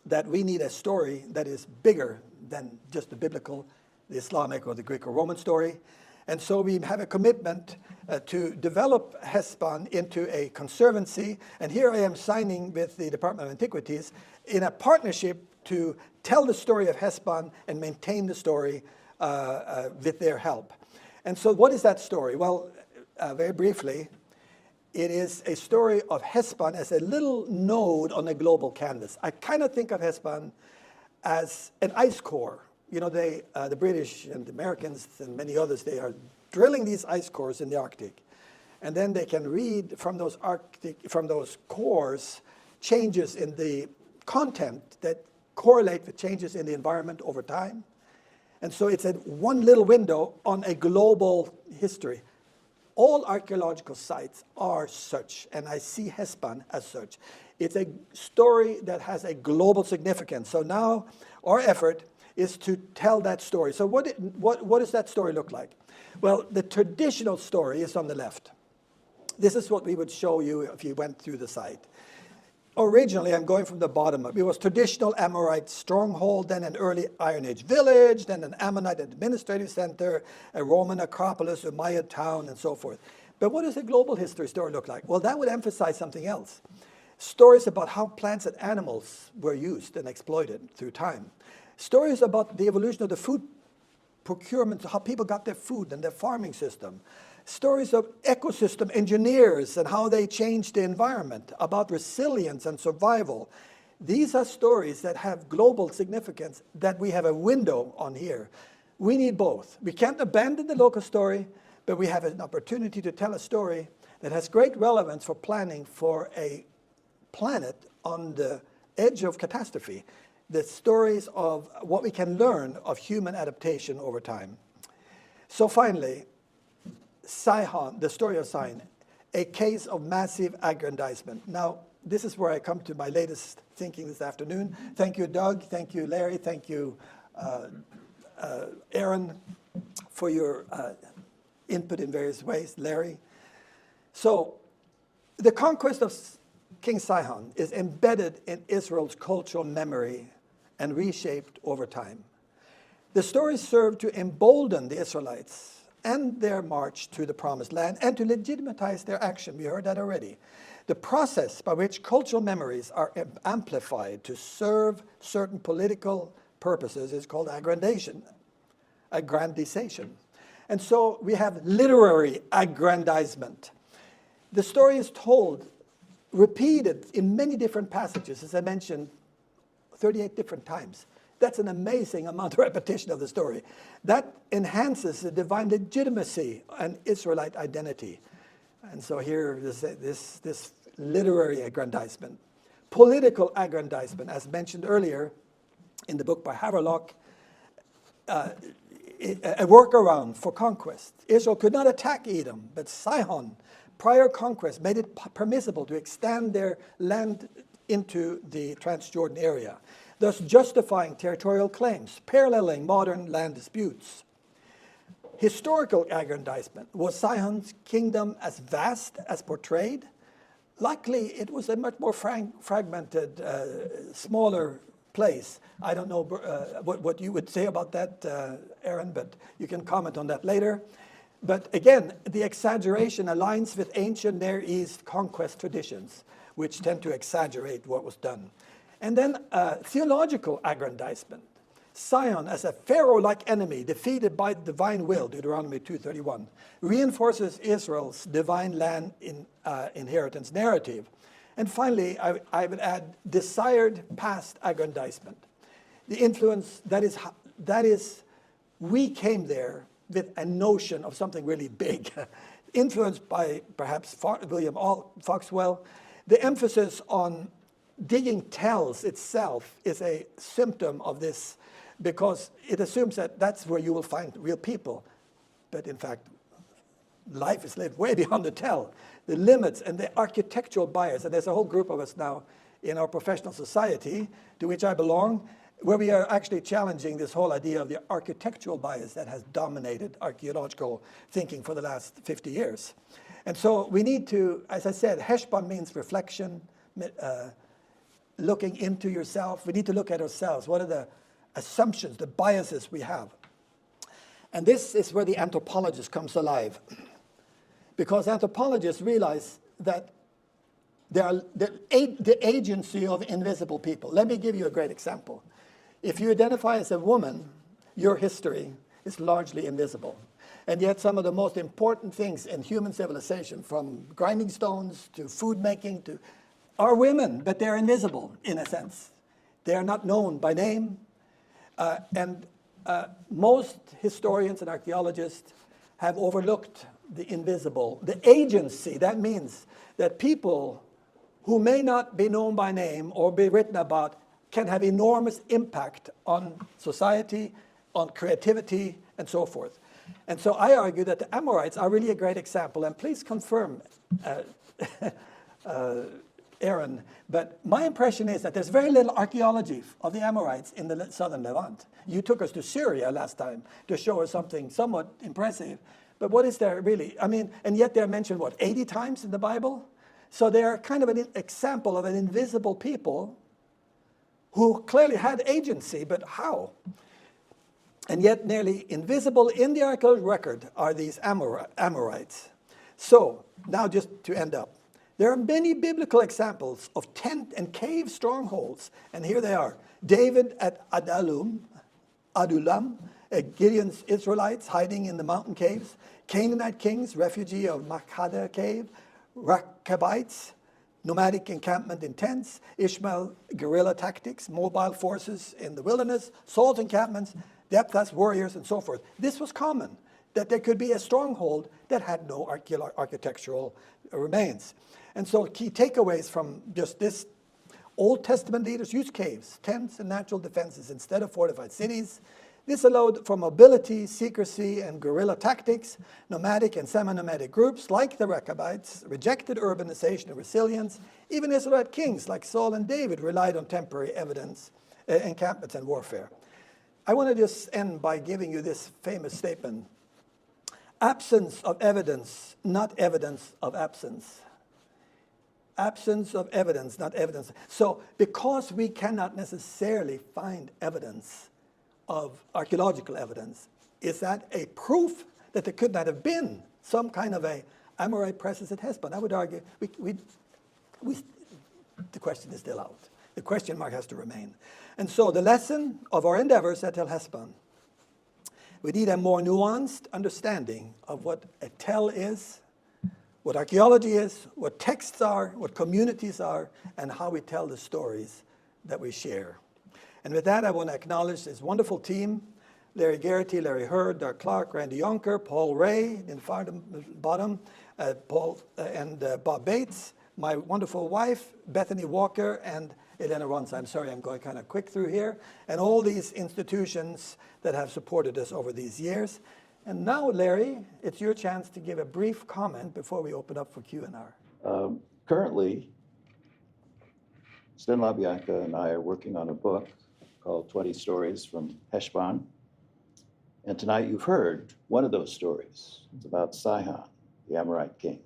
that we need a story that is bigger than just the biblical, the Islamic, or the Greco-Roman story. And so we have a commitment to develop Heshbon into a conservancy. And here I am signing with the Department of Antiquities in a partnership to tell the story of Heshbon and maintain the story with their help. And so what is that story? Well, very briefly, it is a story of Heshbon as a little node on a global canvas. I kind of think of Heshbon as an ice core. You know, the British and the Americans and many others, they are drilling these ice cores in the Arctic. And then they can read from those cores changes in the content that correlate with changes in the environment over time. And so it's one little window on a global history. All archaeological sites are such, and I see Heshbon as such. It's a story that has a global significance. So now our effort is to tell that story. So what does that story look like? Well, the traditional story is on the left. This is what we would show you if you went through the site. Originally, I'm going from the bottom up. It was traditional Amorite stronghold, then an early Iron Age village, then an Ammonite administrative center, a Roman acropolis, a Maya town, and so forth. But what does a global history story look like? Well, that would emphasize something else. Stories about how plants and animals were used and exploited through time. Stories about the evolution of the food procurement, how people got their food and their farming system. Stories of ecosystem engineers and how they changed the environment, about resilience and survival. These are stories that have global significance that we have a window on here. We need both. We can't abandon the local story, but we have an opportunity to tell a story that has great relevance for planning for a planet on the edge of catastrophe. The stories of what we can learn of human adaptation over time. So finally, Sihon, the story of Sihon, a case of massive aggrandizement. Now, this is where I come to my latest thinking this afternoon. Thank you, Doug. Thank you, Larry. Thank you, Aaron, for your input in various ways, Larry. So the conquest of King Sihon is embedded in Israel's cultural memory and reshaped over time. The story served to embolden the Israelites and their march to the Promised Land and to legitimize their action. We heard that already. The process by which cultural memories are amplified to serve certain political purposes is called aggrandization. And so we have literary aggrandizement. The story is told, repeated in many different passages, as I mentioned, 38 different times. That's an amazing amount of repetition of the story. That enhances the divine legitimacy and Israelite identity. And so here, this literary aggrandizement. Political aggrandizement, as mentioned earlier in the book by Havelock, a workaround for conquest. Israel could not attack Edom, but Sihon, prior conquest, made it permissible to extend their land into the Transjordan area, thus justifying territorial claims, paralleling modern land disputes. Historical aggrandizement. Was Sihon's kingdom as vast as portrayed? Likely it was a much more fragmented, smaller place. I don't know what you would say about that, Aaron, but you can comment on that later. But again, the exaggeration aligns with ancient Near East conquest traditions, which tend to exaggerate what was done. And then theological aggrandizement. Sihon, as a Pharaoh-like enemy defeated by divine will, Deuteronomy 2:31, reinforces Israel's divine land inheritance narrative. And finally, I would add desired past aggrandizement. The influence that is, we came there with a notion of something really big, influenced by perhaps William Foxwell. The emphasis on digging tells itself is a symptom of this, because it assumes that that's where you will find real people. But in fact, life is lived way beyond the tell. The limits and the architectural bias, and there's a whole group of us now in our professional society, to which I belong, where we are actually challenging this whole idea of the architectural bias that has dominated archaeological thinking for the last 50 years. And so we need to, as I said, Heshbon means reflection, looking into yourself. We need to look at ourselves. What are the assumptions, the biases we have? And this is where the anthropologist comes alive, because anthropologists realize that the agency of invisible people. Let me give you a great example. If you identify as a woman, your history is largely invisible. And yet some of the most important things in human civilization, from grinding stones to food making, are women, but they're invisible in a sense. They are not known by name. Most historians and archaeologists have overlooked the invisible, the agency. That means that people who may not be known by name or be written about can have enormous impact on society, on creativity, and so forth. And so I argue that the Amorites are really a great example. And please confirm, Aaron, but my impression is that there's very little archaeology of the Amorites in the southern Levant. You took us to Syria last time to show us something somewhat impressive. But what is there really? I mean, and yet they're mentioned, 80 times in the Bible? So they're kind of an example of an invisible people who clearly had agency, but how? And yet nearly invisible in the archaeological record are these Amorites. So now just to end up, there are many biblical examples of tent and cave strongholds, and here they are. David at Adullam, Gideon's Israelites hiding in the mountain caves, Canaanite kings, refugee of Makeda cave, Rechabites, nomadic encampment in tents, Ishmael guerrilla tactics, mobile forces in the wilderness, Saul's encampments, Jephthah's warriors, and so forth. This was common, that there could be a stronghold that had no architectural remains. And so key takeaways from just this: Old Testament leaders used caves, tents, and natural defenses instead of fortified cities. This allowed for mobility, secrecy, and guerrilla tactics. Nomadic and semi-nomadic groups, like the Rechabites, rejected urbanization and resilience. Even Israelite kings, like Saul and David, relied on temporary encampments and warfare. I want to just end by giving you this famous statement. Absence of evidence, not evidence of absence. Absence of evidence, not evidence. So because we cannot necessarily find evidence of archaeological evidence, is that a proof that there could not have been some kind of a Amorite presence at Heshbon? I would argue the question is still out. The question mark has to remain. And so the lesson of our endeavors at Heshbon, we need a more nuanced understanding of what a tell is, what archaeology is, what texts are, what communities are, and how we tell the stories that we share. And with that, I want to acknowledge this wonderful team: Larry Geraty, Larry Hurd, Doug Clark, Randy Yonker, Paul Ray in the far bottom, Paul and Bob Bates, my wonderful wife, Bethany Walker, and Elena Ronsa. I'm sorry, I'm going kind of quick through here. And all these institutions that have supported us over these years. And now, Larry, it's your chance to give a brief comment before we open up for Q&R. Currently, Sten LaBianca and I are working on a book called 20 Stories from Heshbon. And tonight you've heard one of those stories. It's about Sihon, the Amorite king.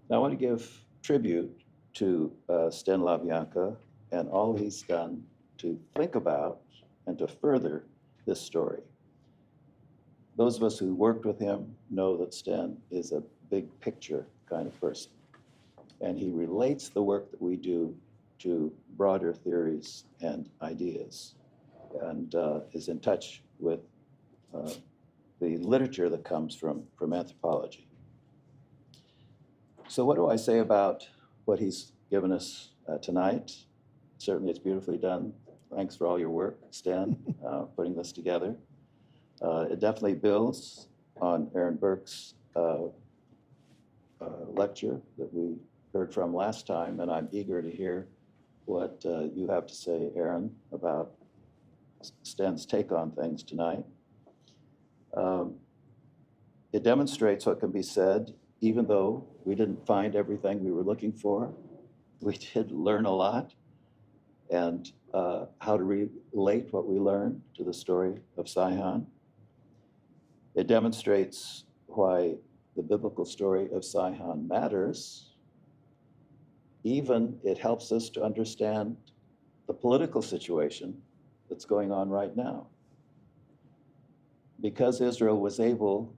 Now I want to give tribute to Sten LaBianca and all he's done to think about and to further this story. Those of us who worked with him know that Sten is a big picture kind of person. And he relates the work that we do to broader theories and ideas, and is in touch with the literature that comes from anthropology. So what do I say about what he's given us tonight? Certainly it's beautifully done. Thanks for all your work, Sten, putting this together. It definitely builds on Aaron Burke's lecture that we heard from last time, and I'm eager to hear what you have to say, Aaron, about Sten's take on things tonight. It demonstrates what can be said, even though we didn't find everything we were looking for. We did learn a lot, and how to relate what we learned to the story of Sihon. It demonstrates why the biblical story of Sihon matters. Even it helps us to understand the political situation that's going on right now. Because Israel was able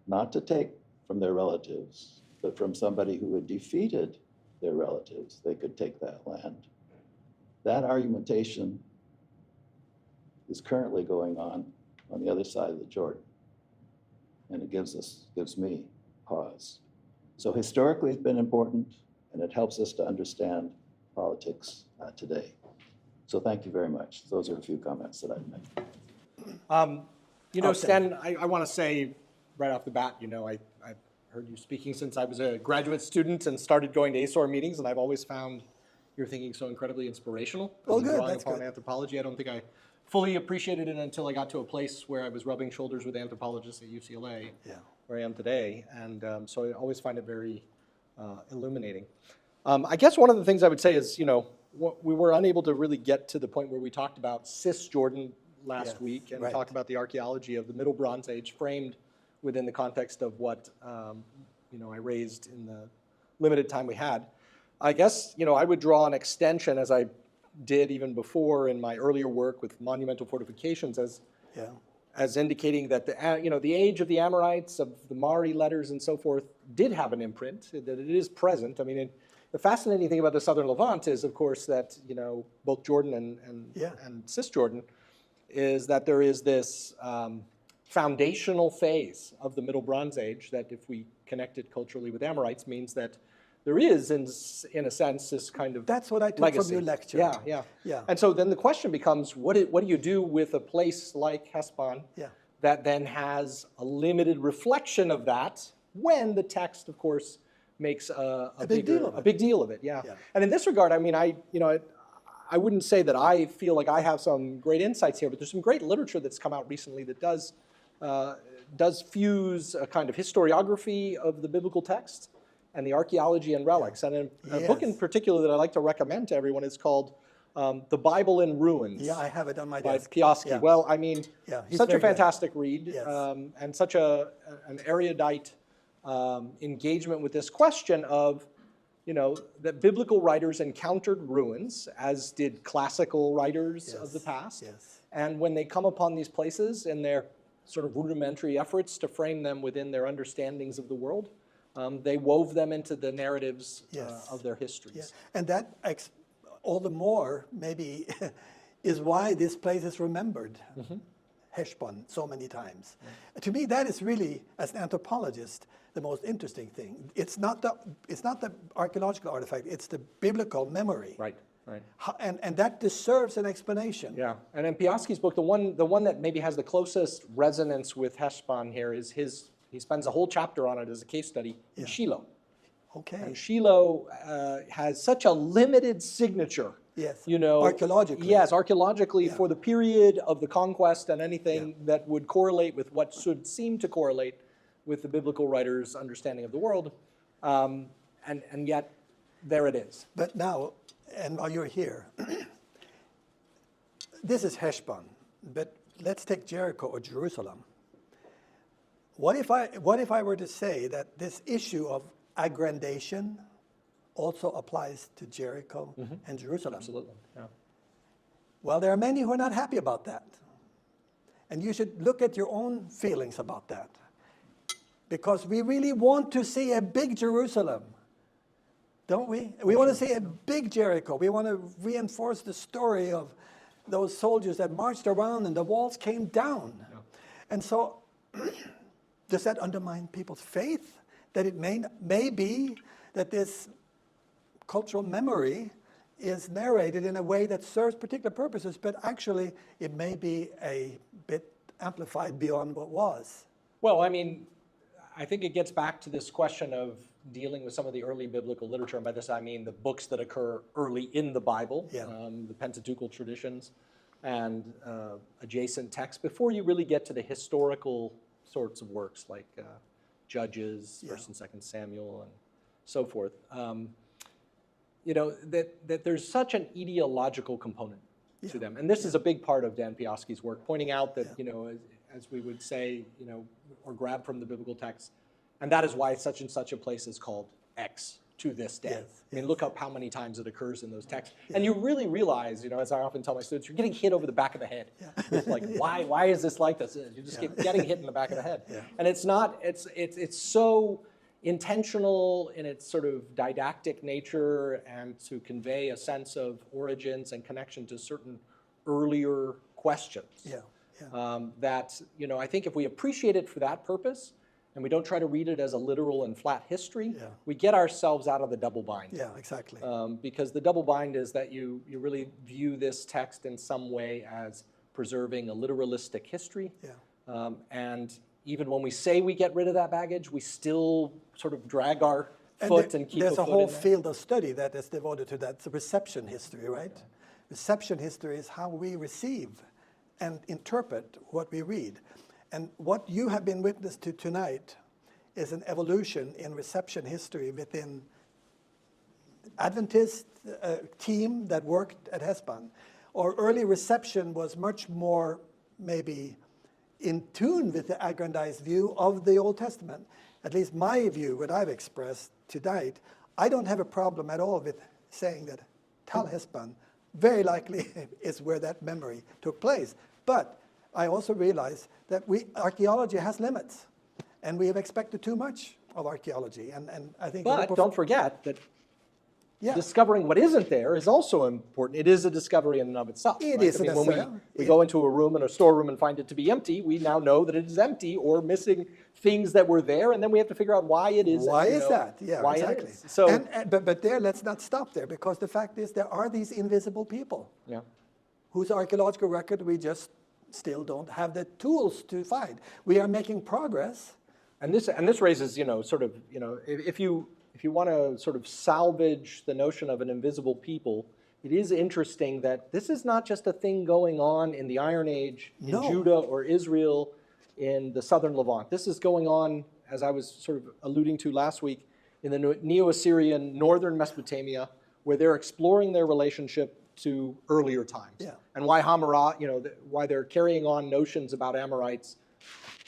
not to take from their relatives, but from somebody who had defeated their relatives, they could take that land. That argumentation is currently going on the other side of the Jordan. And it gives me pause. So historically it's been important, and it helps us to understand politics today. So thank you very much. Those are a few comments that I've made. You know, Sten, I want to say right off the bat, you know, I've heard you speaking since I was a graduate student and started going to ASOR meetings, and I've always found your thinking so incredibly inspirational. Oh, good, drawing that's upon good. Anthropology. I don't think I fully appreciated it until I got to a place where I was rubbing shoulders with anthropologists at UCLA, where I am today, and so I always find it very illuminating. I guess one of the things I would say is, you know, we were unable to really get to the point where we talked about Cisjordan last week and talked about the archaeology of the Middle Bronze Age framed within the context of what you know, I raised in the limited time we had. I guess, you know, I would draw an extension, as I did even before in my earlier work with monumental fortifications, as indicating that the, you know, the age of the Amorites, of the Mari letters and so forth, did have an imprint, that it is present. I mean, the fascinating thing about the Southern Levant is, of course, that, you know, both Jordan and Cisjordan, is that there is this foundational phase of the Middle Bronze Age that, if we connect it culturally with Amorites, means that there is, in a sense, this kind of That's what I took legacy from your lecture. Yeah. And so then the question becomes, what do you do with a place like Heshbon that then has a limited reflection of that, when the text, of course, makes a big deal of it? And in this regard, I mean, I I wouldn't say that I feel like I have some great insights here, but there's some great literature that's come out recently that does fuse a kind of historiography of the biblical text and the archaeology and relics. And a book in particular that I like to recommend to everyone is called The Bible in Ruins. Yeah, I have it on my by desk. Piasky. Yeah. Well, I mean, he's such a very good. fantastic read, Yes. and such an erudite engagement with this question of, that biblical writers encountered ruins, as did classical writers of the past. Yes. And when they come upon these places in their sort of rudimentary efforts to frame them within their understandings of the world, they wove them into the narratives of their histories. Yeah. And that all the more maybe is why this place is remembered, Heshbon, so many times. To me, that is really, as an anthropologist, the most interesting thing. It's not the archaeological artifact, it's the biblical memory. Right, right. And that deserves an explanation. Yeah, and in Piasky's book, the one that maybe has the closest resonance with Heshbon here is he spends a whole chapter on it as a case study in Shiloh. Okay. And Shiloh has such a limited signature. Yes. Archaeologically. Yes, archaeologically for the period of the conquest and anything that would correlate with what should seem to correlate with the biblical writer's understanding of the world. And yet, there it is. But now, and while you're here, this is Heshbon, but let's take Jericho or Jerusalem. What if I were to say that this issue of aggrandization also applies to Jericho and Jerusalem? Absolutely, yeah. Well, there are many who are not happy about that. And you should look at your own feelings about that. Because we really want to see a big Jerusalem, don't we? We want to see a big Jericho. We want to reinforce the story of those soldiers that marched around and the walls came down. Yeah. And so, does that undermine people's faith? That it may be that this cultural memory is narrated in a way that serves particular purposes, but actually it may be a bit amplified beyond what was. Well, I mean, I think it gets back to this question of dealing with some of the early biblical literature, and by this I mean the books that occur early in the Bible, the Pentateuchal traditions, and adjacent texts, before you really get to the historical sorts of works like Judges, 1st and 2nd Samuel, and so forth. That there's such an ideological component to them, and this is a big part of Dan Piasky's work, pointing out that as we would say, or grab from the biblical text, and that is why such and such a place is called X to this day. Yes, I mean, look up how many times it occurs in those texts, and you really realize, as I often tell my students, you're getting hit over the back of the head. It's like, why is this like this? You just keep getting hit in the back of the head, and it's not. It's so intentional in its sort of didactic nature and to convey a sense of origins and connection to certain earlier questions. That I think if we appreciate it for that purpose, and we don't try to read it as a literal and flat history, we get ourselves out of the double bind. Yeah, exactly. Because the double bind is that you really view this text in some way as preserving a literalistic history. And even when we say we get rid of that baggage, we still sort of drag our foot and keep there's a a foot whole in there. field of study that is devoted to that. It's the reception history, right? Reception history is how we receive and interpret what we read. And what you have been witness to tonight is an evolution in reception history within Adventist team that worked at Heshbon. Or early reception was much more maybe in tune with the aggrandized view of the Old Testament. At least my view, what I've expressed tonight, I don't have a problem at all with saying that Tal Heshbon very likely is where that memory took place. But I also realize that archaeology has limits, and we have expected too much of archaeology. And I think. But don't forget that discovering what isn't there is also important. It is a discovery in and of itself. It right? isn't when we go into a room in a storeroom and find it to be empty, we now know that it is empty or missing things that were there, and then we have to figure out why it is. Why is that? Yeah, why exactly. It is. So, but there, let's not stop there, because the fact is there are these invisible people whose archaeological record we just still don't have the tools to find. We are making progress. And this raises, if you want to sort of salvage the notion of an invisible people it is interesting that this is not just a thing going on in the Iron Age in No. Judah or Israel in the southern Levant. This is going on, as I was sort of alluding to last week, in the Neo-Assyrian northern Mesopotamia, where they're exploring their relationship to earlier times. Yeah. And why why they're carrying on notions about Amorites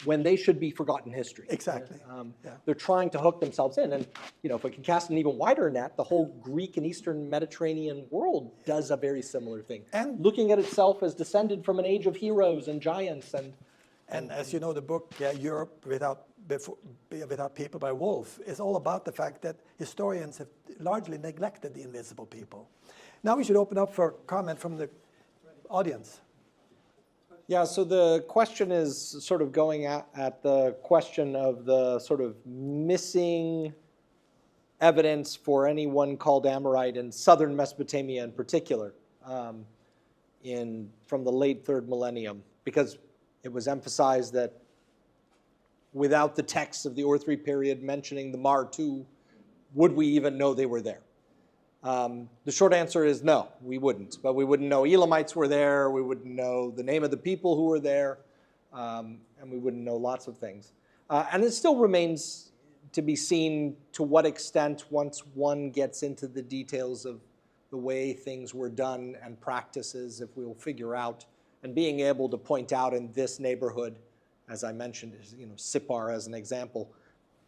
when they should be forgotten history. Exactly. Yeah. They're trying to hook themselves in. And if we can cast an even wider net, the whole Greek and Eastern Mediterranean world does a very similar thing. And- looking at itself as descended from an age of heroes and giants. And as you know, the book Europe Without People by Wolf is all about the fact that historians have largely neglected the invisible people. Now we should open up for comment from the audience. Yeah, so the question is sort of going at the question of the sort of missing evidence for anyone called Amorite in southern Mesopotamia in particular from the late 3rd millennium, because it was emphasized that without the texts of the Ur III period mentioning the Mar II, would we even know they were there? The short answer is no, we wouldn't. But we wouldn't know Elamites were there, we wouldn't know the name of the people who were there, and we wouldn't know lots of things. And it still remains to be seen to what extent, once one gets into the details of the way things were done and practices, if we will figure out, and being able to point out in this neighborhood, as I mentioned, Sippar as an example,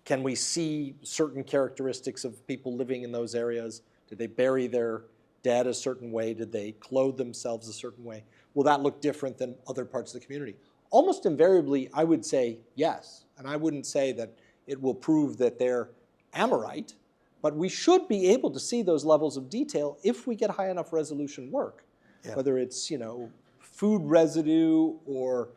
can we see certain characteristics of people living in those areas? Did they bury their dead a certain way? Did they clothe themselves a certain way? Will that look different than other parts of the community? Almost invariably, I would say yes. And I wouldn't say that it will prove that they're Amorite, but we should be able to see those levels of detail if we get high enough resolution work. Yeah. Whether it's, food residue or,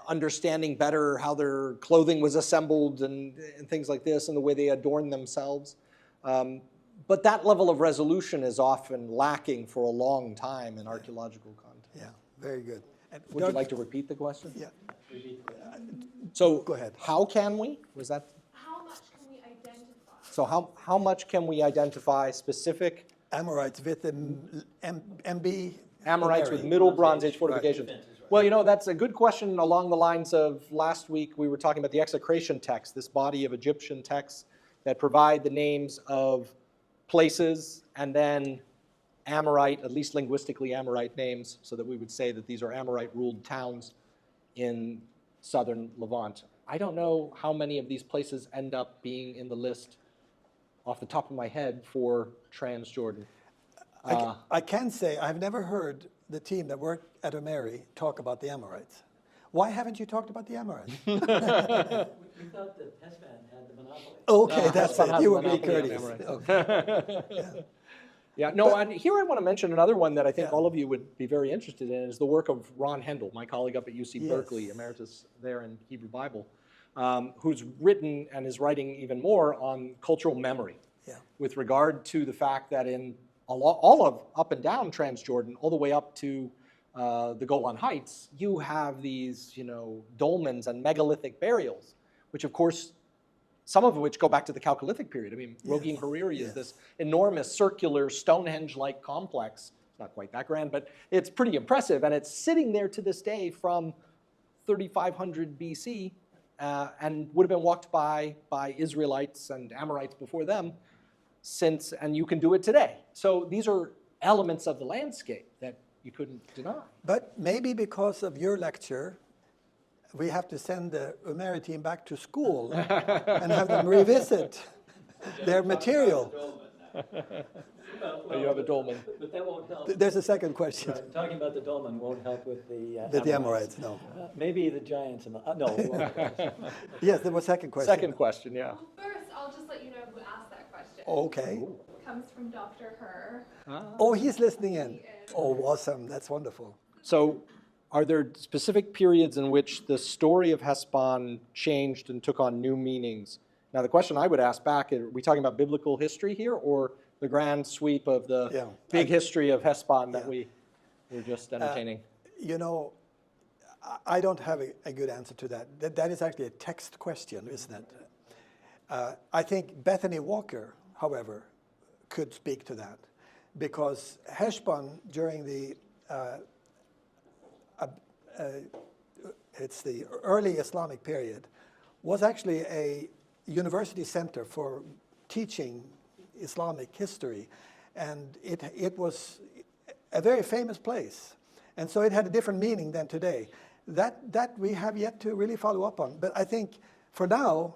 understanding better how their clothing was assembled and things like this and the way they adorn themselves. But that level of resolution is often lacking for a long time in archaeological content. Yeah, very good. And would you like to repeat the question? Yeah. So go ahead. How can we? Was that? How much can we identify? So how much can we identify specific Amorites with the MB? Amorites with Middle Bronze Age fortification. Right. Well, that's a good question along the lines of last week we were talking about the execration text, this body of Egyptian texts that provide the names of places and then Amorite, at least linguistically Amorite names, so that we would say that these are Amorite-ruled towns in southern Levant. I don't know how many of these places end up being in the list off the top of my head for Transjordan. I can say I've never heard the team that worked at Omeri talk about the Amorites. Why haven't you talked about the Amorites? We thought that Heshbon had the monopoly. Okay, that's Heshbon it. You were has being the monopoly on courteous. Okay. Yeah, no, and here I want to mention another one that I think all of you would be very interested in is the work of Ron Hendel, my colleague up at UC Berkeley, emeritus there in Hebrew Bible, who's written and is writing even more on cultural memory with regard to the fact that in all of up and down Transjordan, all the way up to the Golan Heights, you have these, dolmens and megalithic burials, which of course, some of which go back to the Chalcolithic period. I mean, Rogin Hariri is this enormous circular Stonehenge-like complex. It's not quite that grand, but it's pretty impressive, and it's sitting there to this day from 3500 BC, and would have been walked by Israelites and Amorites before them, and you can do it today. So these are elements of the landscape that you couldn't deny. But maybe because of your lecture, we have to send the Omeri team back to school and have them revisit their material. You have a dolmen. But that won't help. There's a second question. Talking about the dolmen won't help with the The Amorites, no. maybe the giants. No. it won't. Yes, there was a second question. Second question, yeah. Well, first, I'll just let you know who asked that question. Okay. It comes from Dr. Herr. Oh, he's listening in. Oh, awesome. That's wonderful. So are there specific periods in which the story of Heshbon changed and took on new meanings? Now, the question I would ask back, are we talking about biblical history here or the grand sweep of the big history of Heshbon that we were just entertaining? I don't have a good answer to that. That is actually a text question, isn't it? I think Bethany Walker, however, could speak to that. because Heshbon during the it's the early Islamic period, was actually a university center for teaching Islamic history. And it was a very famous place. And so it had a different meaning than today. That we have yet to really follow up on. But I think for now,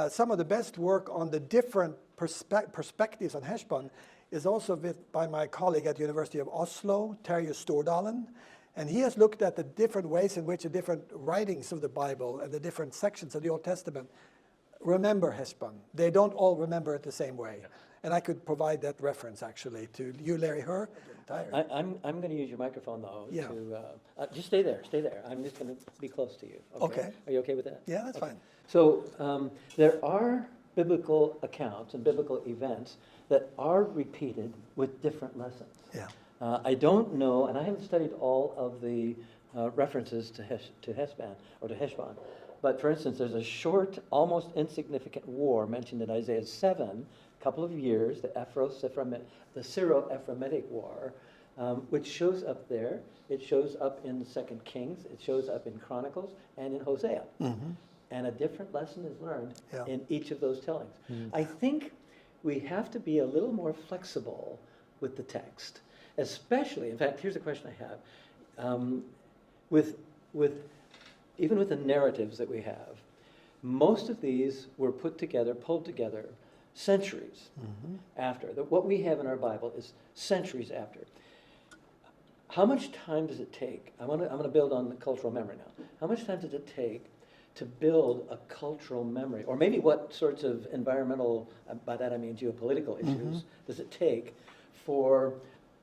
some of the best work on the different perspectives on Heshbon is also by my colleague at the University of Oslo, Terje Stordalen. And he has looked at the different ways in which the different writings of the Bible and the different sections of the Old Testament remember Heshbon. They don't all remember it the same way. Yeah. And I could provide that reference, actually, to you, Larry Herr. I'm going to use your microphone, though. Yeah. Just stay there. I'm just going to be close to you. Okay. Are you okay with that? Yeah, that's fine. So there are biblical accounts and biblical events that are repeated with different lessons. Yeah. I don't know, and I haven't studied all of the references to Heshbon or to Heshbon, but for instance, there's a short, almost insignificant war mentioned in Isaiah 7, a couple of years, the Syro-Ephraimitic War, which shows up there. It shows up in the 2 Kings, it shows up in Chronicles, and in Hosea. Mm-hmm. And a different lesson is learned in each of those tellings. Mm-hmm. I think we have to be a little more flexible with the text. Especially, in fact, here's a question I have. Even with the narratives that we have, most of these were pulled together centuries after. What we have in our Bible is centuries after. How much time does it take? I'm going to build on the cultural memory now. How much time does it take to build a cultural memory? Or maybe what sorts of environmental, by that I mean geopolitical issues, does it take for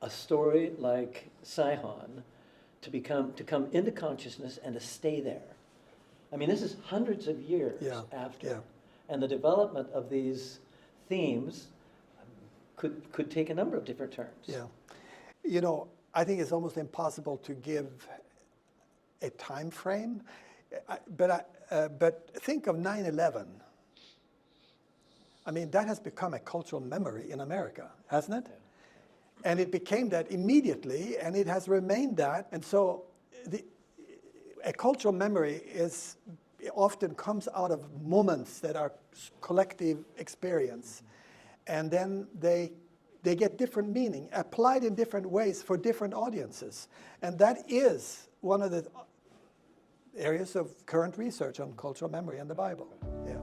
a story like Sihon to come into consciousness and to stay there? I mean, this is hundreds of years after. Yeah. And the development of these themes could take a number of different turns. Yeah. You know, I think it's almost impossible to give a time frame, but think of 9/11. I mean, that has become a cultural memory in America, hasn't it? Yeah. And it became that immediately, and it has remained that. And so a cultural memory often comes out of moments that are collective experience. And then they get different meaning, applied in different ways for different audiences. And that is one of the areas of current research on cultural memory in the Bible. Yeah.